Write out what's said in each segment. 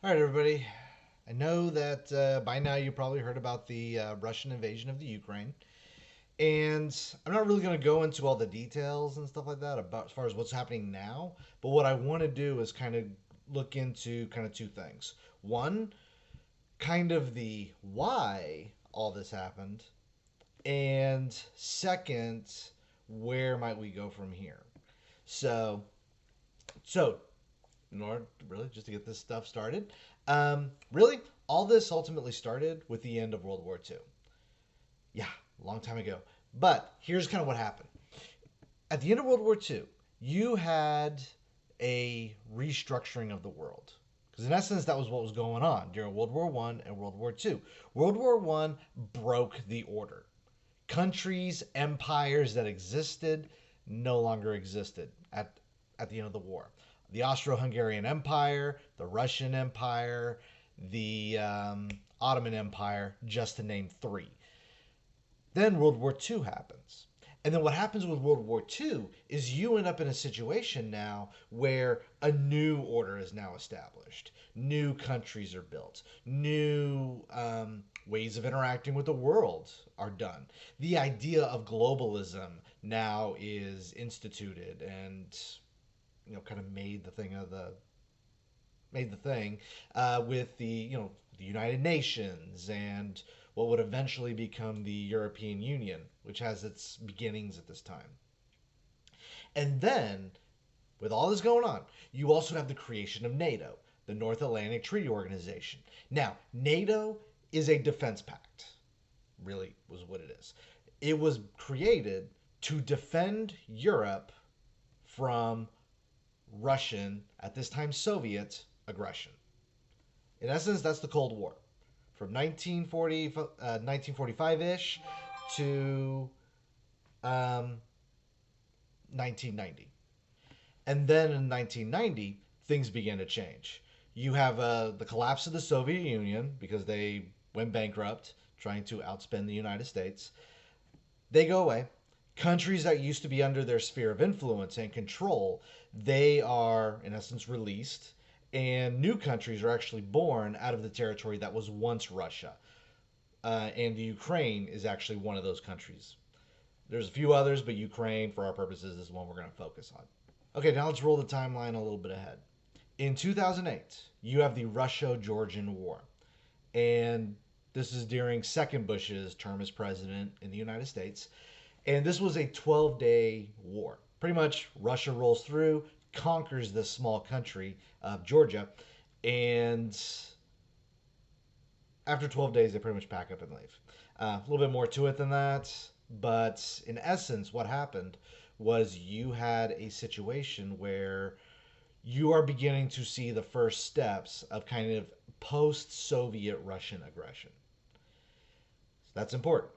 All right, everybody. I know that by now you probably heard about the Russian invasion of the Ukraine, and I'm not really going to go into all the details and stuff like that about as far as what's happening now. But what I want to do is kind of look into kind of two things. One, kind of the why all this happened, and second, where might we go from here? So, so in order really just to get this stuff started. Really, all this ultimately started with the end of World War II. Yeah, a long time ago. But here's kind of what happened. At the end of World War II, you had a restructuring of the world. Because in essence, that was what was going on during World War One and World War II. World War One broke the order. Countries, empires that existed no longer existed at the end of the war. The Austro-Hungarian Empire, the Russian Empire, the Ottoman Empire, just to name three. Then World War II happens. And then what happens with World War II is you end up in a situation now where a new order is now established. New countries are built. New ways of interacting with the world are done. The idea of globalism now is instituted and kind of made the thing with the United Nations and what would eventually become the European Union, which has its beginnings at this time. And then, with all this going on, you also have the creation of NATO, the North Atlantic Treaty Organization. Now, NATO is a defense pact, really, was what it is. It was created to defend Europe from Russian, at this time Soviet, aggression. In essence, that's the Cold War. From 1945-ish to 1990. And then in 1990, things began to change. You have the collapse of the Soviet Union because they went bankrupt trying to outspend the United States. They go away. Countries that used to be under their sphere of influence and control, they are, in essence, released. And new countries are actually born out of the territory that was once Russia. And the Ukraine is actually one of those countries. There's a few others, but Ukraine, for our purposes, is the one we're going to focus on. Okay, now let's roll the timeline a little bit ahead. In 2008, you have the Russia Georgian War. And this is during second Bush's term as president in the United States. And this was a 12-day war. Pretty much, Russia rolls through, conquers this small country of Georgia, and after 12 days, they pretty much pack up and leave. A little bit more to it than that, but in essence, what happened was you had a situation where you are beginning to see the first steps of kind of post Soviet Russian aggression. So that's important.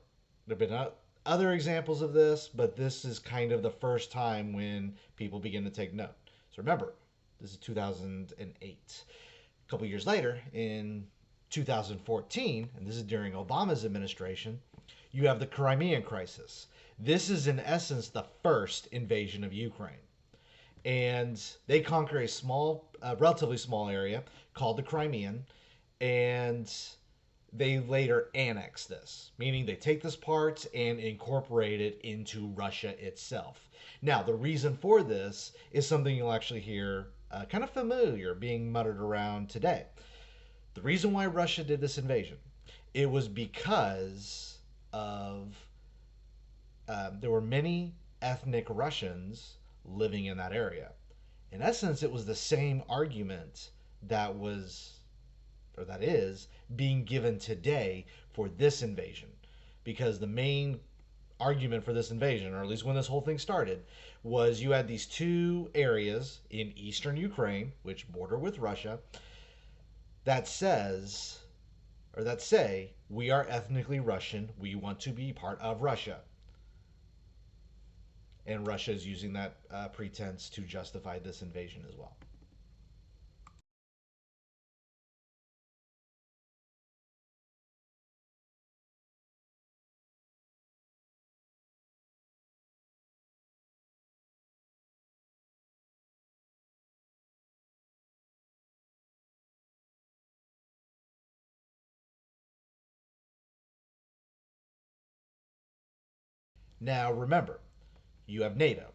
There have been other examples of this, but this is kind of the first time when people begin to take note. So remember, this is 2008. A couple years later, in 2014, and this is during Obama's administration, you have the Crimean crisis. This is, in essence, the first invasion of Ukraine. And they conquer a relatively small area called the Crimean, and they later annex this, meaning they take this part and incorporate it into Russia itself. Now, the reason for this is something you'll actually hear kind of familiar being muttered around today. The reason why Russia did this invasion, it was because of there were many ethnic Russians living in that area. In essence, it was the same argument that was or that is being given today for this invasion, because the main argument for this invasion, or at least when this whole thing started, was you had these two areas in eastern Ukraine, which border with Russia, that says or that say we are ethnically Russian, we want to be part of Russia. And Russia is using that pretense to justify this invasion as well. Now, remember, you have NATO.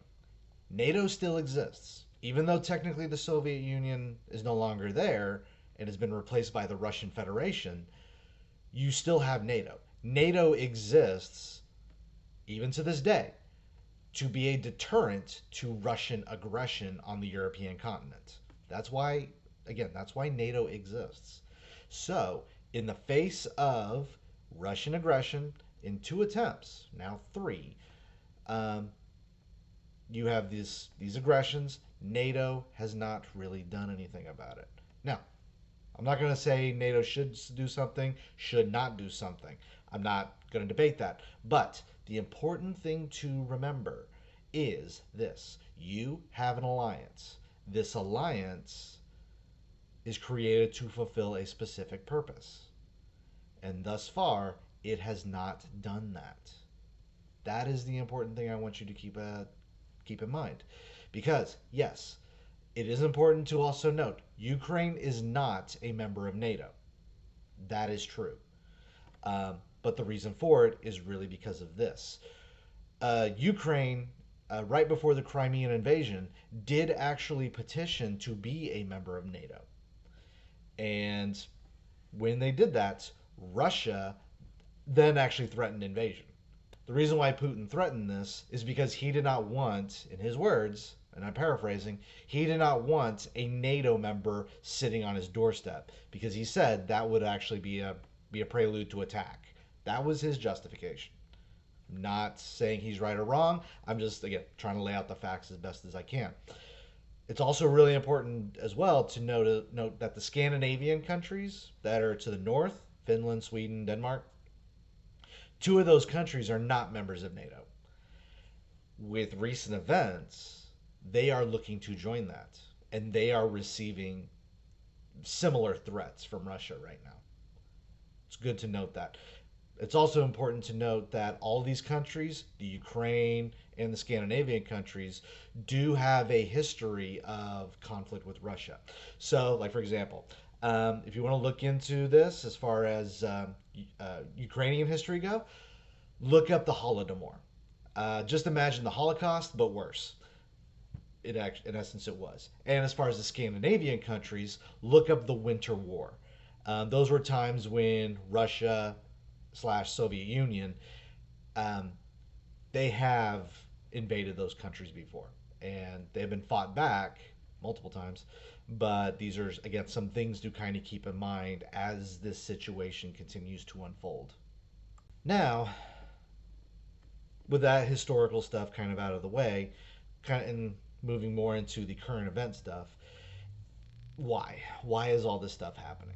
NATO still exists. Even though technically the Soviet Union is no longer there and has been replaced by the Russian Federation, you still have NATO. NATO exists, even to this day, to be a deterrent to Russian aggression on the European continent. That's why, again, that's why NATO exists. So, in the face of Russian aggression in two attempts, now three, um, you have these aggressions. NATO has not really done anything about it. Now, I'm not going to say NATO should do something, should not do something. I'm not going to debate that. But the important thing to remember is this: you have an alliance. This alliance is created to fulfill a specific purpose. And thus far, it has not done that. That is the important thing I want you to keep in mind. Because, yes, it is important to also note Ukraine is not a member of NATO. That is true. But the reason for it is really because of this. Ukraine, right before the Crimean invasion, did actually petition to be a member of NATO. And when they did that, Russia then actually threatened invasion. The reason why Putin threatened this is because he did not want, in his words, and I'm paraphrasing, he did not want a NATO member sitting on his doorstep because he said that would actually be a prelude to attack. That was his justification. I'm not saying he's right or wrong. I'm just, again, trying to lay out the facts as best as I can. It's also really important as well to note that the Scandinavian countries that are to the north, Finland, Sweden, Denmark, two of those countries are not members of NATO. With recent events, they are looking to join that, and they are receiving similar threats from Russia right now. It's good to note that. It's also important to note that all these countries, the Ukraine and the Scandinavian countries, do have a history of conflict with Russia. So, like for example, if you want to look into this as far as Ukrainian history go, look up the Holodomor. Just imagine the Holocaust, but worse. In essence, it was. And as far as the Scandinavian countries, look up the Winter War. Those were times when Russia / Soviet Union, they have invaded those countries before, and they've been fought back multiple times. But these are, again, some things to kind of keep in mind as this situation continues to unfold. Now, with that historical stuff kind of out of the way, kind of in moving more into the current event stuff, why is all this stuff happening?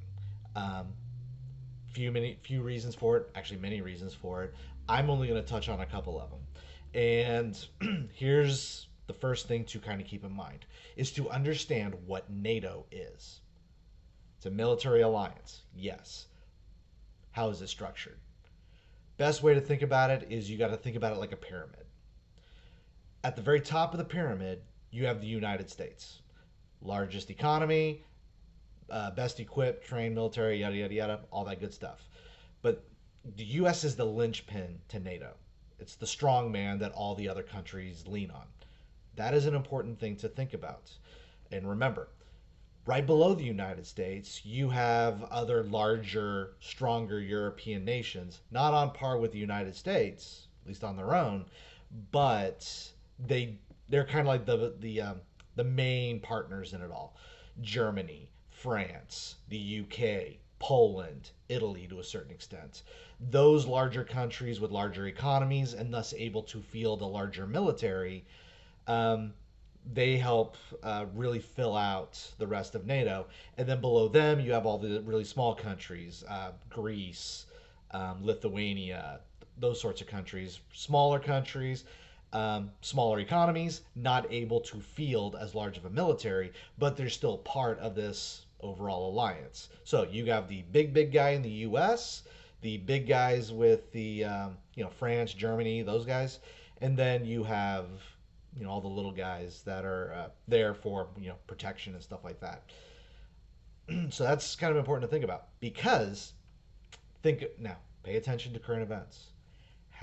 Few reasons for it, actually many reasons for it. I'm only going to touch on a couple of them. And here's the first thing to kind of keep in mind is to understand what NATO is. It's a military alliance, yes. How is it structured? Best way to think about it is you got to think about it like a pyramid. At the very top of the pyramid, you have the United States. Largest economy, best equipped, trained military, yada, yada, yada, all that good stuff. But the U.S. is the linchpin to NATO. It's the strong man that all the other countries lean on. That is an important thing to think about. And remember, right below the United States, you have other larger, stronger European nations, not on par with the United States, at least on their own, but they're kind of like the main partners in it all. Germany, France, the UK, Poland, Italy to a certain extent. Those larger countries with larger economies and thus able to field a larger military, they help really fill out the rest of NATO. And then below them, you have all the really small countries, Greece, Lithuania, those sorts of countries, smaller countries, smaller economies, not able to field as large of a military, but they're still part of this overall alliance. So you have the big guy in the U.S., the big guys with the France, Germany, those guys, and then you have all the little guys that are there for protection and stuff like that. So that's kind of important to think about because pay attention to current events.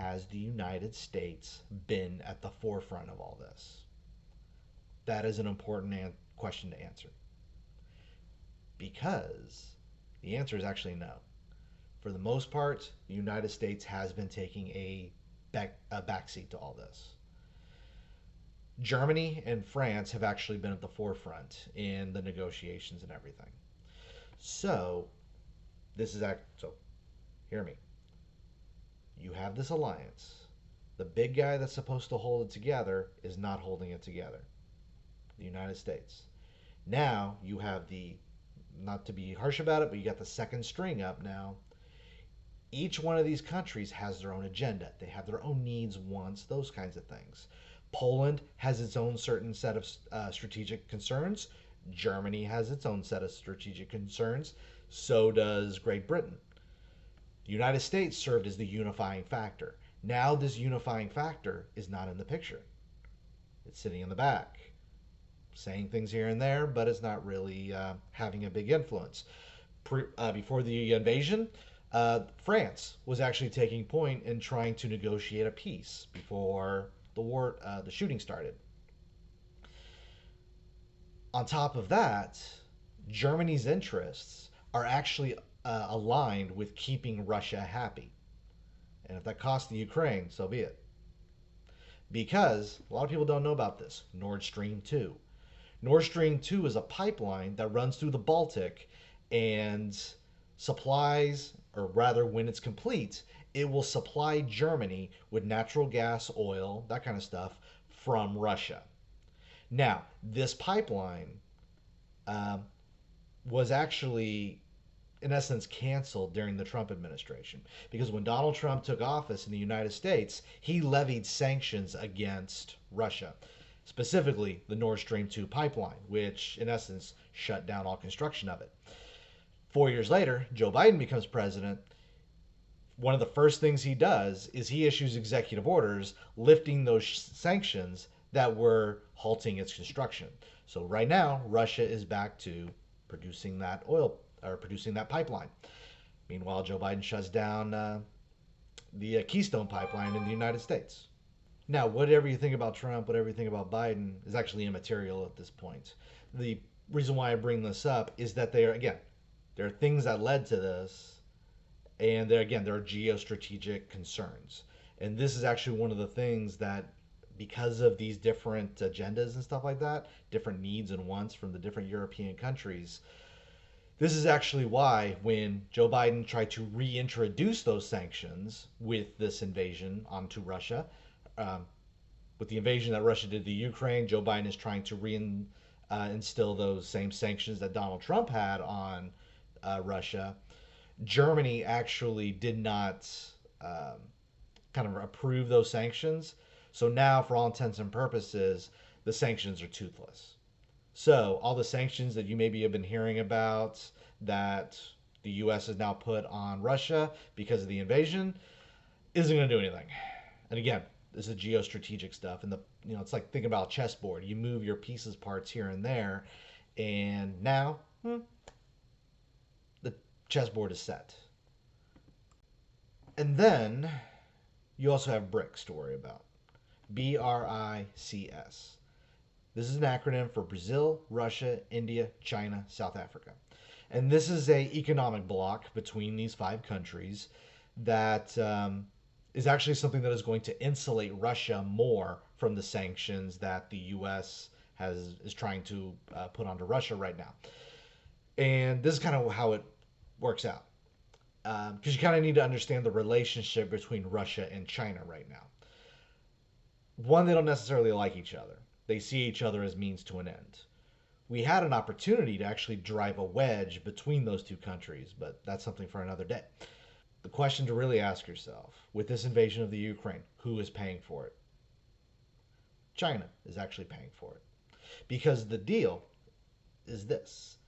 has the United States been at the forefront of all this? That is an important question to answer. Because the answer is actually no. For the most part, the United States has been taking a backseat to all this. Germany and France have actually been at the forefront in the negotiations and everything. So, so hear me. You have this alliance. The big guy that's supposed to hold it together is not holding it together. The United States. Now you have not to be harsh about it, but you got the second string up now. Each one of these countries has their own agenda. They have their own needs, wants, those kinds of things. Poland has its own certain set of strategic concerns. Germany has its own set of strategic concerns. So does Great Britain. The United States served as the unifying factor. Now this unifying factor is not in the picture. It's sitting in the back, saying things here and there, but it's not really having a big influence. Before the invasion, France was actually taking point in trying to negotiate a peace before the shooting started. On top of that, Germany's interests are actually aligned with keeping Russia happy. And if that costs the Ukraine, so be it. Because a lot of people don't know about this Nord Stream 2. Nord Stream 2 is a pipeline that runs through the Baltic and supplies, or rather, when it's complete, it will supply Germany with natural gas, oil, that kind of stuff from Russia. Now, this pipeline was actually, in essence, canceled during the Trump administration because when Donald Trump took office in the United States, he levied sanctions against Russia, specifically the Nord Stream 2 pipeline, which in essence shut down all construction of it. 4 years later, Joe Biden becomes president. One of the first things he does is he issues executive orders lifting those sanctions that were halting its construction. So right now, Russia is back to producing that oil or producing that pipeline. Meanwhile, Joe Biden shuts down the Keystone pipeline in the United States. Now, whatever you think about Trump, whatever you think about Biden is actually immaterial at this point. The reason why I bring this up is that there are things that led to this, and there are geostrategic concerns. And this is actually one of the things that, because of these different agendas and stuff like that, different needs and wants from the different European countries, this is actually why when Joe Biden tried to reintroduce those sanctions with this invasion onto Russia, with the invasion that Russia did to Ukraine, Joe Biden is trying to instill those same sanctions that Donald Trump had on Russia. Germany actually did not kind of approve those sanctions. So now, for all intents and purposes, the sanctions are toothless. So all the sanctions that you maybe have been hearing about that the U.S. has now put on Russia because of the invasion isn't going to do anything. And again, this is geostrategic stuff, and it's like thinking about a chessboard. You move your pieces parts here and there, and now the chessboard is set. And then you also have BRICS to worry about. BRICS. This is an acronym for Brazil, Russia, India, China, South Africa. And this is a economic bloc between these 5 countries that is actually something that is going to insulate Russia more from the sanctions that the U.S. is trying to put onto Russia right now. And this is kind of how it works out. Because you kind of need to understand the relationship between Russia and China right now. One, they don't necessarily like each other. They see each other as means to an end. We had an opportunity to actually drive a wedge between those 2 countries, but that's something for another day. The question to really ask yourself, with this invasion of the Ukraine, who is paying for it? China is actually paying for it. Because the deal is this.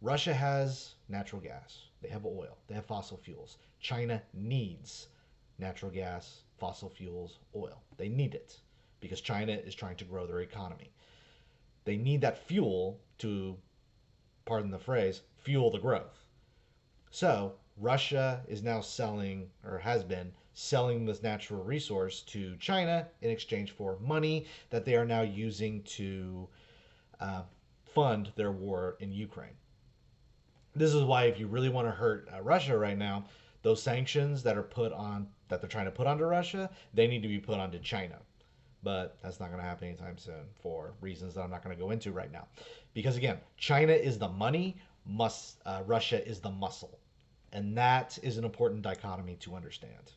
Russia has natural gas. They have oil. They have fossil fuels. China needs natural gas, fossil fuels, oil. They need it because China is trying to grow their economy. They need that fuel to, pardon the phrase, fuel the growth. So Russia is now selling, or has been selling this natural resource to China in exchange for money that they are now using to uh, fund their war in Ukraine. This is why, if you really want to hurt Russia right now, those sanctions that they're trying to put onto Russia, they need to be put onto China. But that's not going to happen anytime soon for reasons that I'm not going to go into right now. Because again, China is the money, Russia is the muscle. And that is an important dichotomy to understand.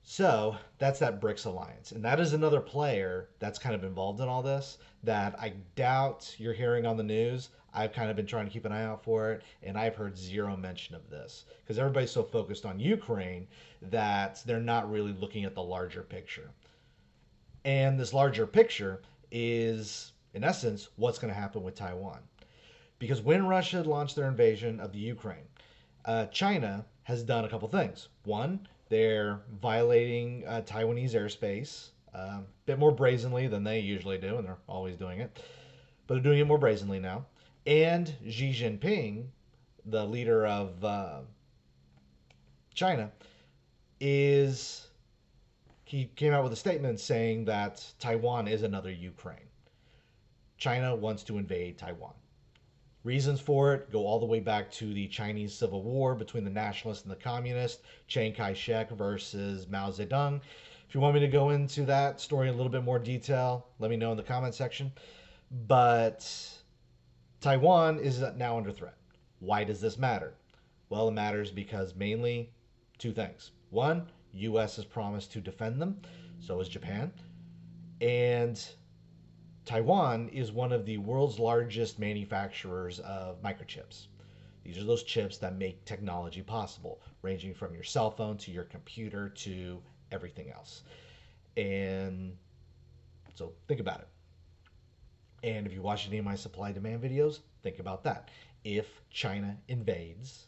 So that's that BRICS alliance. And that is another player that's kind of involved in all this that I doubt you're hearing on the news. I've kind of been trying to keep an eye out for it, and I've heard zero mention of this because everybody's so focused on Ukraine that they're not really looking at the larger picture. And this larger picture is, in essence, what's going to happen with Taiwan. Because when Russia launched their invasion of the Ukraine, China has done a couple things. One, they're violating Taiwanese airspace a bit more brazenly than they usually do, and they're always doing it. But they're doing it more brazenly now. And Xi Jinping, the leader of China, is he came out with a statement saying that Taiwan is another Ukraine. China wants to invade Taiwan. Reasons for it go all the way back to the Chinese Civil War between the nationalists and the communists, Chiang Kai shek versus Mao Zedong. If you want me to go into that story in a little bit more detail, let me know in the comment section. But Taiwan is now under threat. Why does this matter? Well, it matters because mainly two things. One, US has promised to defend them, so is Japan. And Taiwan is one of the world's largest manufacturers of microchips. These are those chips that make technology possible, ranging from your cell phone to your computer to everything else. And so think about it. And if you watch any of my supply demand videos, think about that. If China invades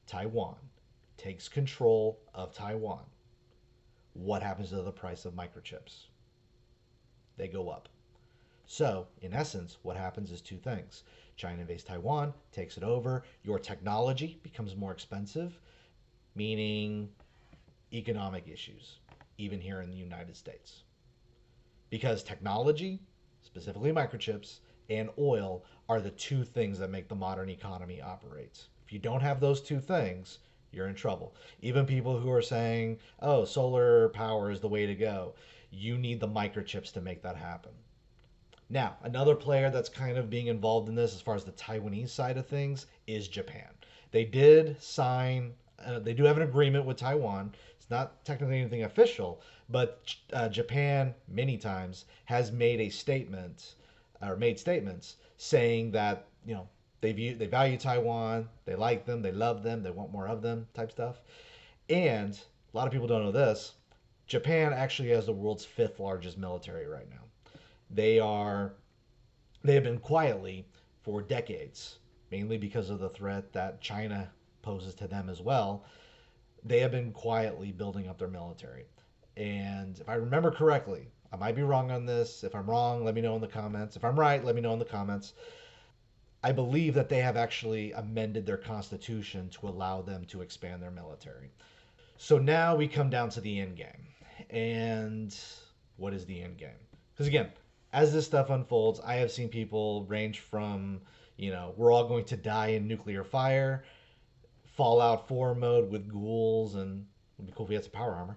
Taiwan, takes control of Taiwan, what happens to the price of microchips? They go up. So, in essence, what happens is two things. China invades Taiwan, takes it over, your technology becomes more expensive, meaning economic issues, even here in the United States. Because technology, specifically microchips, and oil are the two things that make the modern economy operate. If you don't have those two things, you're in trouble. Even people who are saying, oh, solar power is the way to go, you need the microchips to make that happen. Now, another player that's kind of being involved in this as far as the Taiwanese side of things is Japan. They did sign, they do have an agreement with Taiwan. It's not technically anything official, but Japan many times has made a statement or made statements saying that, they value Taiwan, they like them, they love them, they want more of them type stuff. And a lot of people don't know this. Japan actually has the world's fifth largest military right now. They are they have been quietly for decades, mainly because of the threat that China poses to them as well. They have been quietly building up their military. And if I remember correctly, I might be wrong on this. If I'm wrong, let me know in the comments. If I'm right, let me know in the comments. I believe that they have actually amended their constitution to allow them to expand their military. So now we come down to the end game. And what is the end game? Because again, as this stuff unfolds, I have seen people range from, we're all going to die in nuclear fire, Fallout 4 mode with ghouls, and it'd be cool if we had some power armor.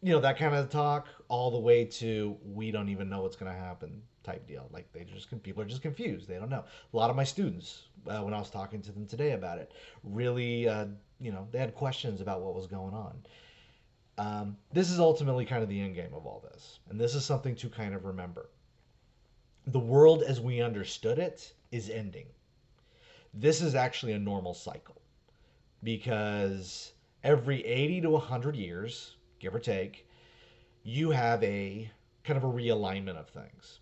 That kind of talk, all the way to we don't even know what's going to happen type deal. Like people are just confused. They don't know. A lot of my students, when I was talking to them today about it, really, they had questions about what was going on. This is ultimately kind of the end game of all this. And this is something to kind of remember. The world as we understood it is ending. This is actually a normal cycle because every 80 to 100 years, give or take, you have a kind of a realignment of things.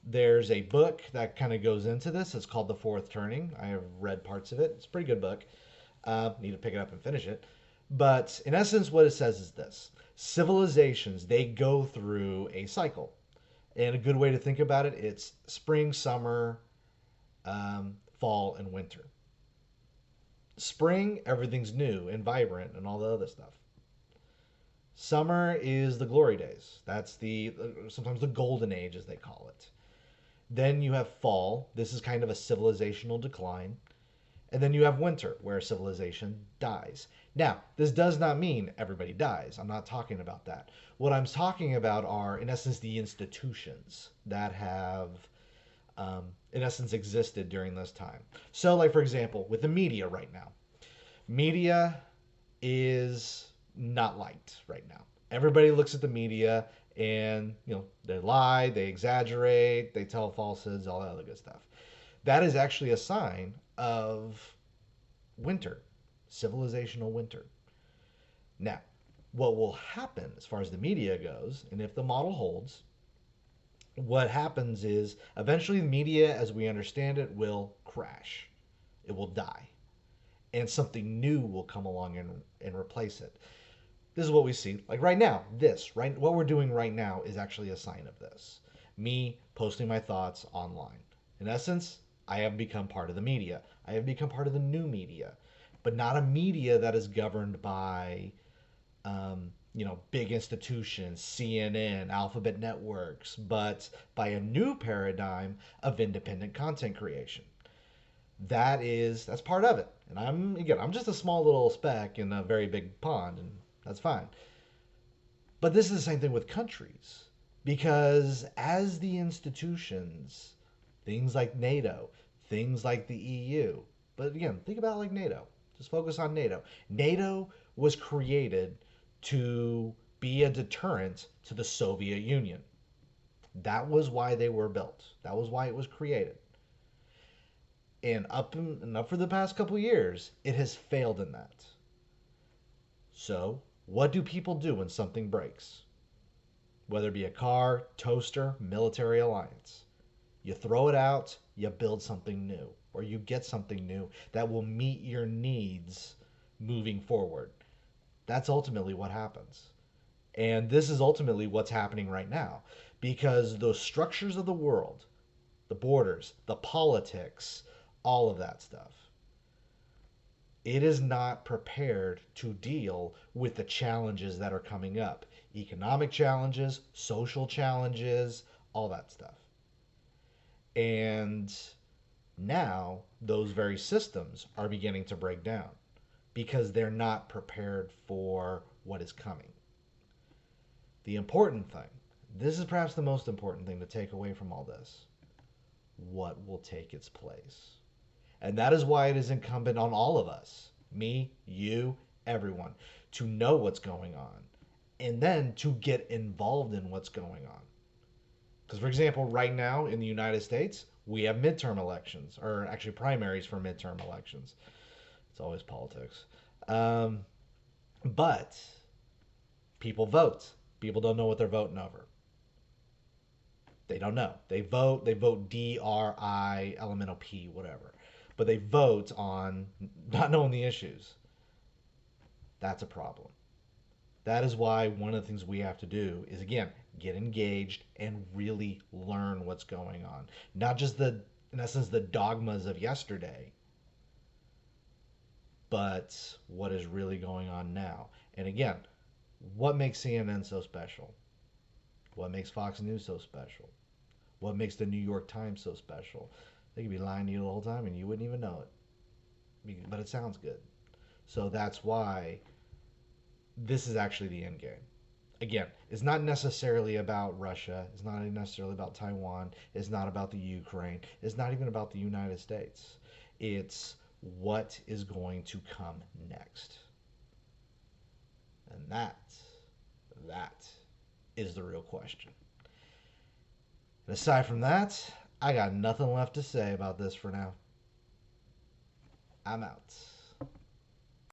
There's a book that kind of goes into this. It's called The Fourth Turning. I have read parts of it. It's a pretty good book. Need to pick it up and finish it. But in essence, what it says is this. Civilizations, they go through a cycle. And a good way to think about it, it's spring, summer, fall, and winter. Spring, everything's new and vibrant and all the other stuff. Summer is the glory days. That's the sometimes the golden age, as they call it. Then you have fall. This is kind of a civilizational decline. And then you have winter, where civilization dies. Now, this does not mean everybody dies. I'm not talking about that. What I'm talking about are, in essence, the institutions that have, in essence, existed during this time. So, like, for example, with the media right now, media is not liked right now. Everybody looks at the media and, they lie, they exaggerate, they tell falsehoods, all that other good stuff. That is actually a sign of winter, civilizational winter. Now, what will happen as far as the media goes, and if the model holds, what happens is eventually the media, as we understand it, will crash. It will die. And something new will come along and replace it. This is what we see. Like right now, what we're doing right now is actually a sign of this. Me posting my thoughts online. In essence, I have become part of the media. I have become part of the new media, but not a media that is governed by, big institutions, CNN, alphabet networks, but by a new paradigm of independent content creation. That's part of it. And I'm just a small little speck in a very big pond, and that's fine. But this is the same thing with countries. Because as the institutions, things like NATO, things like the EU, but again, think about it like NATO. Just focus on NATO. NATO was created to be a deterrent to the Soviet Union. That was why they were built. That was why it was created. And up for the past couple of years, it has failed in that. So, what do people do when something breaks? Whether it be a car, toaster, military alliance. You throw it out, you build something new, or you get something new that will meet your needs moving forward. That's ultimately what happens. And this is ultimately what's happening right now because those structures of the world, the borders, the politics, all of that stuff, it is not prepared to deal with the challenges that are coming up. Economic challenges, social challenges, all that stuff. And now those very systems are beginning to break down because they're not prepared for what is coming. The important thing, this is perhaps the most important thing to take away from all this, what will take its place? And that is why it is incumbent on all of us, me, you, everyone, to know what's going on and then to get involved in what's going on. Because, for example, right now in the United States, we have midterm elections, or actually primaries for midterm elections. It's always politics. But people vote. People don't know what they're voting over. They don't know. They vote DRI, elemental P, whatever. But they vote on not knowing the issues. That's a problem. That is why one of the things we have to do is, again, get engaged and really learn what's going on. Not just in essence, the dogmas of yesterday, but what is really going on now. And again, what makes CNN so special? What makes Fox News so special? What makes the New York Times so special? They could be lying to you the whole time and you wouldn't even know it. But it sounds good. So that's why this is actually the end game. Again, it's not necessarily about Russia. It's not necessarily about Taiwan. It's not about the Ukraine. It's not even about the United States. It's what is going to come next. And that is the real question. And aside from that, I got nothing left to say about this for now. I'm out.